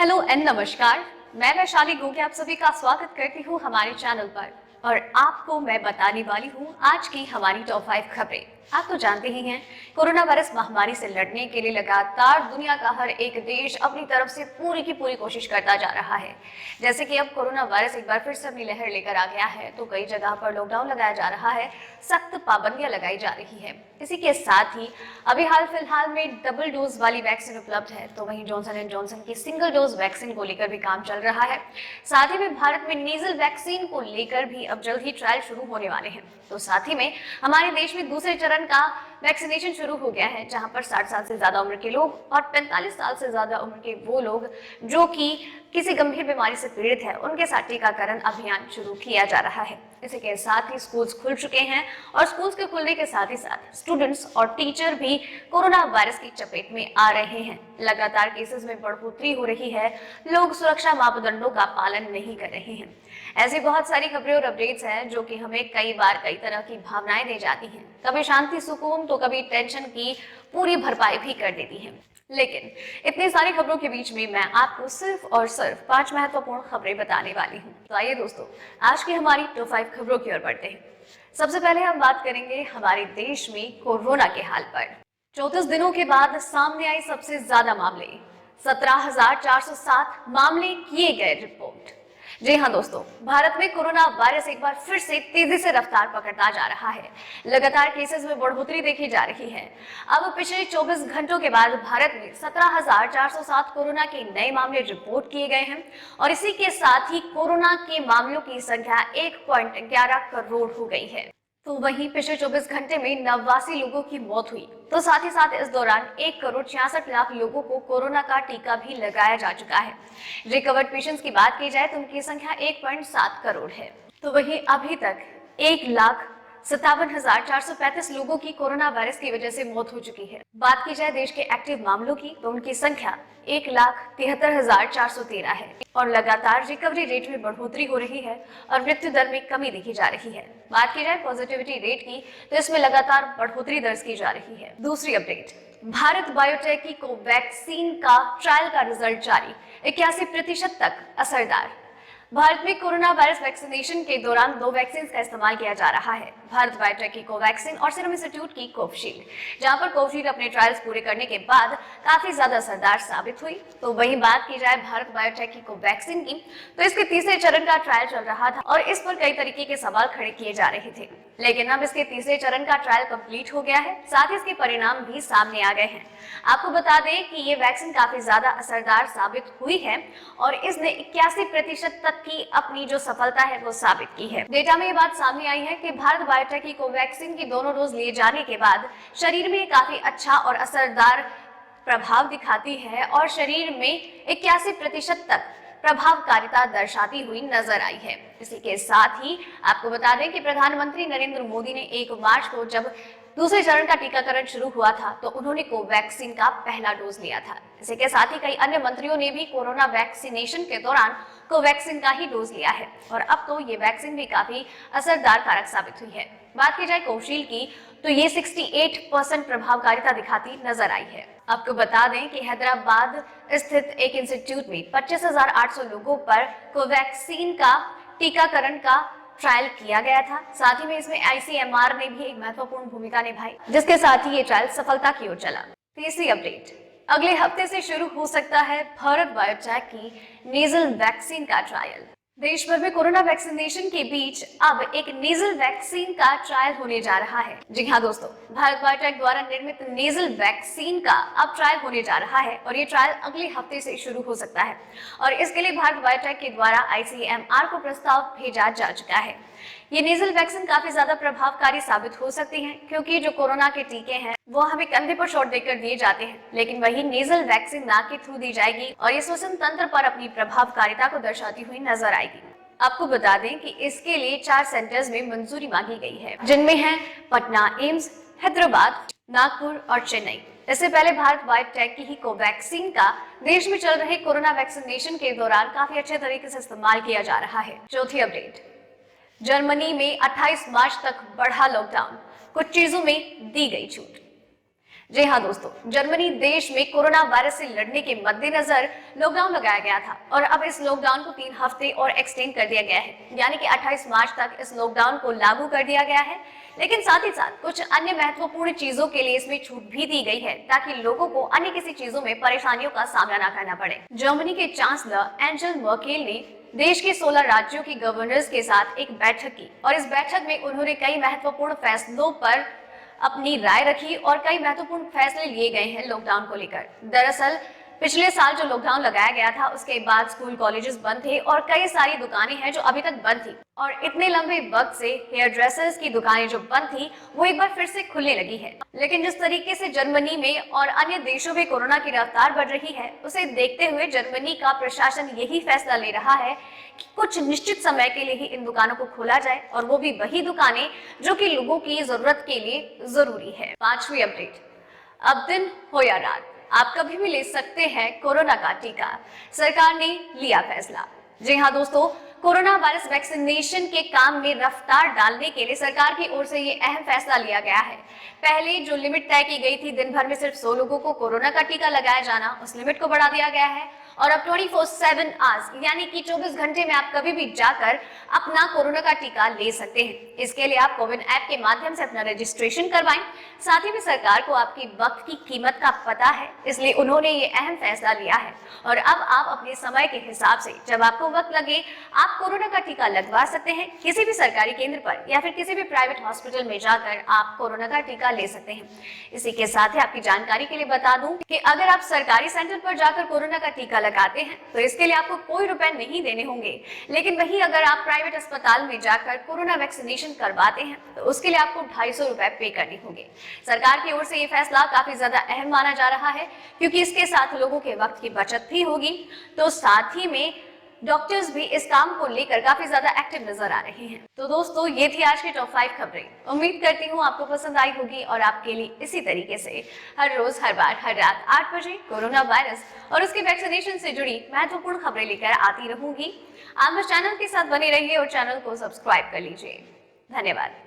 Hello and नमस्कार। मैं वैशाली गोगे आप सभी का स्वागत करती हूँ हमारे चैनल पर और आपको मैं बताने वाली हूँ आज की हमारी टॉप 5 खबरें। आप तो जानते ही हैं, कोरोना वायरस महामारी से लड़ने के लिए लगातार दुनिया का हर एक देश अपनी तरफ से पूरी की पूरी कोशिश करता जा रहा है। जैसे कि अब कोरोना वायरस एक बार फिर से अपनी लहर लेकर आ गया है तो कई जगह पर लॉकडाउन लगाया जा रहा है, सख्त पाबंदियां लगाई जा रही है। इसी के साथ ही अभी हाल फिलहाल में डबल डोज वाली वैक्सीन उपलब्ध है, तो वहीं जॉनसन एंड जॉनसन की सिंगल डोज वैक्सीन को लेकर भी काम चल रहा है। साथ ही में भारत में नेजल वैक्सीन को लेकर भी अब जल्द ही ट्रायल शुरू होने वाले हैं। तो साथ ही में हमारे देश में दूसरे चरण का वैक्सीनेशन शुरू हो गया है, जहां पर 60 साल से ज्यादा उम्र के लोग और 45 साल से ज्यादा उम्र के वो लोग जो कि किसी गंभीर बीमारी से पीड़ित है, उनके साथ टीकाकरण अभियान शुरू किया जा रहा है। इसी के साथ ही स्कूल्स खुल चुके हैं और स्कूल्स के खुलने के साथ ही साथ स्टूडेंट्स और टीचर भी कोरोना वायरस की चपेट में आ रहे हैं। लगातार केसेस में बढ़ोतरी हो रही है, लोग सुरक्षा मापदंडों का पालन नहीं कर रहे हैं। ऐसी बहुत सारी खबरें और अपडेट्स हैं जो कि हमें कई बार कई तरह की भावनाएं दे जाती हैं, कभी शांति सुकून तो कभी टेंशन की पूरी भरपाई भी कर देती हैं। लेकिन इतनी सारी खबरों के बीच में मैं आपको सिर्फ और सिर्फ 5 महत्वपूर्ण खबरें बताने वाली हूँ। तो आइए दोस्तों, आज की हमारी टॉप 5 खबरों की ओर बढ़ते हैं। सबसे पहले हम बात करेंगे हमारे देश में कोरोना के हाल पर। 34 दिनों के बाद सामने आई सबसे ज्यादा मामले, 17,407 मामले किए गए रिपोर्ट। जी हाँ दोस्तों, भारत में कोरोना वायरस एक बार फिर से तेजी से रफ्तार पकड़ता जा रहा है। लगातार केसेस में बढ़ोतरी देखी जा रही है। अब पिछले 24 घंटों के बाद भारत में 17,407 कोरोना के नए मामले रिपोर्ट किए गए हैं और इसी के साथ ही कोरोना के मामलों की संख्या 1.11 करोड़ हो गई है। तो वहीं पिछले 24 घंटे में 89 लोगों की मौत हुई। तो साथ ही साथ इस दौरान 1,66,00,000 लोगों को कोरोना का टीका भी लगाया जा चुका है। रिकवर्ड पेशेंट्स की बात की जाए तो उनकी संख्या 1.7 करोड़ है। तो वहीं अभी तक 1,57,435 लोगों की कोरोना वायरस की वजह से मौत हो चुकी है। बात की जाए देश के एक्टिव मामलों की तो उनकी संख्या 1,73,413 है और लगातार रिकवरी रेट में बढ़ोतरी हो रही है और मृत्यु दर में कमी देखी जा रही है। बात की जाए पॉजिटिविटी रेट की तो इसमें लगातार बढ़ोतरी दर्ज की जा रही है। दूसरी अपडेट, भारत बायोटेक की कोवैक्सीन का ट्रायल का रिजल्ट जारी, 81% तक असरदार। भारत में कोरोना वायरस वैक्सीनेशन के दौरान 2 वैक्सीन का इस्तेमाल किया जा रहा है, भारत बायोटेक की कोवैक्सीन और सीरम इंस्टीट्यूट की कोविशील्ड, जहां पर कोविशील्ड अपने ट्रायल्स पूरे करने के बाद काफी ज्यादा असरदार साबित हुई। तो वहीं बात की जाए भारत बायोटेक की कोवैक्सीन की तो इसके तीसरे चरण का ट्रायल चल रहा था और इस पर कई तरीके के सवाल खड़े किए जा रहे थे, लेकिन अब इसके तीसरे चरण का ट्रायल कंप्लीट हो गया है, साथ ही इसके परिणाम भी सामने आ गए हैं। आपको बता दें कि ये वैक्सीन काफी ज्यादा असरदार साबित हुई है और इसने 81% तक की अपनी जो सफलता है वो साबित की है। डेटा में ये बात सामने आई है कि भारत बायोटेक की कोवैक्सीन की दोनों डोज लिए जाने के बाद शरीर में काफी अच्छा और असरदार प्रभाव दिखाती है और शरीर में 81% तक प्रभावकारिता दर्शाती हुई नजर आई है। इसी के साथ ही आपको बता दें कि प्रधानमंत्री नरेंद्र मोदी ने 1 मार्च को जब दूसरे चरण का टीकाकरण शुरू हुआ था तो उन्होंने कोवैक्सीन का पहला डोज लिया था। इसी के साथ ही कई अन्य मंत्रियों ने भी कोरोना वैक्सीनेशन के दौरान कोवैक्सीन का ही डोज लिया है और अब तो ये वैक्सीन भी काफी असरदार कारक साबित हुई है। बात की जाए कोविशील्ड की तो ये 68% प्रभावकारिता दिखाती नजर आई है। आपको बता दें कि हैदराबाद स्थित एक इंस्टीट्यूट में 25,800 लोगों पर कोवैक्सीन का टीकाकरण का ट्रायल किया गया था। साथ ही में इसमें ICMR ने भी एक महत्वपूर्ण भूमिका निभाई, जिसके साथ ही ये ट्रायल सफलता की ओर चला। तीसरी अपडेट, अगले हफ्ते से शुरू हो सकता है भारत बायोटेक की नेजल वैक्सीन का ट्रायल। देश भर में कोरोना वैक्सीनेशन के बीच अब एक नेजल वैक्सीन का ट्रायल होने जा रहा है। जी हाँ दोस्तों, भारत बायोटेक द्वारा निर्मित नेजल वैक्सीन का अब ट्रायल होने जा रहा है और ये ट्रायल अगले हफ्ते से शुरू हो सकता है और इसके लिए भारत बायोटेक के द्वारा ICMR को प्रस्ताव भेजा जा चुका है। ये नेजल वैक्सीन काफी ज्यादा प्रभावकारी साबित हो सकती है क्योंकि जो कोरोना के टीके हैं वो हमें कंधे पर शॉट देकर दिए जाते हैं, लेकिन वही नेजल वैक्सीन नाक के थ्रू दी जाएगी और ये श्वसन तंत्र पर अपनी प्रभावकारिता को दर्शाती हुई नजर आएगी। आपको बता दें कि इसके लिए 4 सेंटर्स में मंजूरी मांगी गई है, जिनमें है पटना एम्स, हैदराबाद, नागपुर और चेन्नई। इससे पहले भारत बायोटेक की ही कोवैक्सीन का देश में चल रहे कोरोना वैक्सीनेशन के दौरान काफी अच्छे तरीके से इस्तेमाल किया जा रहा है। चौथी अपडेट, जर्मनी में 28 मार्च तक बढ़ा लॉकडाउन, कुछ चीजों में दी गई छूट। जी हाँ दोस्तों, जर्मनी देश में कोरोना वायरस से लड़ने के मद्देनजर लॉकडाउन लगाया गया था और अब इस लॉकडाउन को 3 हफ्ते और एक्सटेंड कर दिया गया है, यानी कि 28 मार्च तक इस लॉकडाउन को लागू कर दिया गया है। लेकिन साथ ही साथ कुछ अन्य महत्वपूर्ण चीजों के लिए इसमें छूट भी दी गई है ताकि लोगों को अन्य किसी चीजों में परेशानियों का सामना न करना पड़े। जर्मनी के चांसलर एंजेला मर्केल ने देश के 16 राज्यों के गवर्नर्स के साथ एक बैठक की और इस बैठक में उन्होंने कई महत्वपूर्ण फैसलों पर अपनी राय रखी और कई महत्वपूर्ण फैसले लिए गए हैं लॉकडाउन को लेकर। दरअसल पिछले साल जो लॉकडाउन लगाया गया था उसके बाद स्कूल कॉलेजेस बंद थे और कई सारी दुकानें हैं जो अभी तक बंद थी और इतने लंबे वक्त से हेयर ड्रेसर्स की दुकानें जो बंद थी वो एक बार फिर से खुलने लगी है। लेकिन जिस तरीके से जर्मनी में और अन्य देशों में कोरोना की रफ्तार बढ़ रही है उसे देखते हुए जर्मनी का प्रशासन यही फैसला ले रहा है कि कुछ निश्चित समय के लिए ही इन दुकानों को खोला जाए और वो भी वही दुकानें जो कि लोगों की जरूरत के लिए जरूरी है। 5वीं अपडेट, अब दिन हो या रात आप कभी भी ले सकते हैं कोरोना का टीका, सरकार ने लिया फैसला। जी हाँ दोस्तों, कोरोना वायरस वैक्सीनेशन के काम में रफ्तार डालने के लिए सरकार की ओर से ये अहम फैसला लिया गया है। पहले जो लिमिट तय की गई थी दिन भर में सिर्फ 100 लोगों को कोरोना का टीका लगाया जाना, उस लिमिट को बढ़ा दिया गया है और अब 24/7 आवर्स यानी कि 24 घंटे में आप कभी भी जाकर अपना कोरोना का टीका ले सकते हैं। इसके लिए आप कोविन ऐप के माध्यम से अपना रजिस्ट्रेशन करवाएं। साथ ही में सरकार को आपकी वक्त की कीमत का पता है, इसलिए उन्होंने ये अहम फैसला लिया है और अब आप अपने समय के हिसाब से जब आपको वक्त लगे आप कोरोना का टीका लगवा सकते हैं। किसी भी सरकारी केंद्र पर या फिर किसी भी प्राइवेट हॉस्पिटल में जाकर आप कोरोना का टीका ले सकते हैं। इसी के साथ ही आपकी जानकारी के लिए बता दूं कि अगर आप सरकारी सेंटर पर जाकर कोरोना का टीका लगाते हैं तो इसके लिए आपको कोई रुपए नहीं देने होंगे। लेकिन वहीं अगर आप प्राइवेट अस्पताल में जाकर कोरोना वैक्सीनेशन करवाते हैं तो उसके लिए आपको 250 रुपए पे करने होंगे। सरकार की ओर से ये फैसला काफी ज्यादा अहम माना जा रहा है क्योंकि इसके साथ लोगों के वक्त की बचत भी होगी, तो साथ ही में डॉक्टर्स भी इस काम को लेकर काफी ज्यादा एक्टिव नजर आ रहे हैं। तो दोस्तों ये थी आज की टॉप 5 खबरें। उम्मीद करती हूँ आपको पसंद आई होगी और आपके लिए इसी तरीके से हर रोज हर बार हर रात 8 बजे कोरोना वायरस और उसके वैक्सीनेशन से जुड़ी महत्वपूर्ण खबरें लेकर आती रहूंगी। आप इस चैनल के साथ बने रहिए और चैनल को सब्सक्राइब कर लीजिए। धन्यवाद।